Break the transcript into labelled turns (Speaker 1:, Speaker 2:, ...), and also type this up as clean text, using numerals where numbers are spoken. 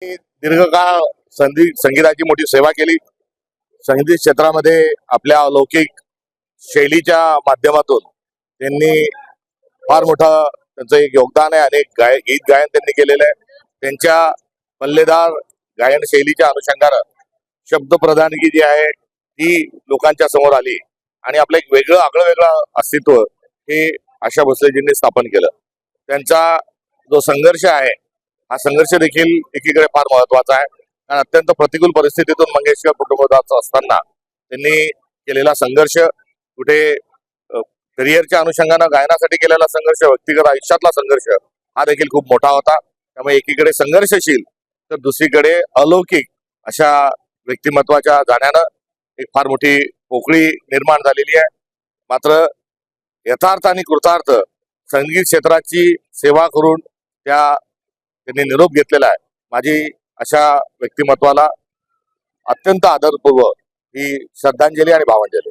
Speaker 1: दीर्घकाळ संगीताची मोठी सेवा केली। संगीत क्षेत्रामध्ये आपल्या अलौकिक शैलीच्या माध्यमातून त्यांनी फार मोठं त्यांचं एक योगदान आहे। अनेक गीत गायन त्यांनी केलेलं आहे। त्यांच्या पल्लेदार गायन शैलीच्या अनुषंगाने शब्द प्रधानगी जी आहे ती लोकांच्या समोर आली आणि आपलं एक वेगळं आगळं अस्तित्व हे आशा भोसलेजींनी स्थापन केलं। त्यांचा जो संघर्ष आहे हा संघर्ष देखील एकीकडे फार महत्वाचा आहे, कारण अत्यंत प्रतिकूल परिस्थितीतून मंगेशकर कुटुंबात असताना त्यांनी केलेला संघर्ष, कुठे करिअरच्या अनुषंगाने गायनासाठी केलेला संघर्ष, व्यक्तिगत आयुष्यातला संघर्ष हा देखील खूप मोठा होता। त्यामुळे एकीकडे संघर्षशील तर दुसरीकडे अलौकिक अशा व्यक्तिमत्वाच्या जाण्यानं एक फार मोठी पोकळी निर्माण झालेली आहे। मात्र यथार्थ आणि कृतार्थ संगीत क्षेत्राची सेवा करून त्यांनी निरोप घेतलेला आहे। माझी अशा व्यक्तिमत्वाला अत्यंत आदरपूर्वक ही श्रद्धांजली आणि भावांजली।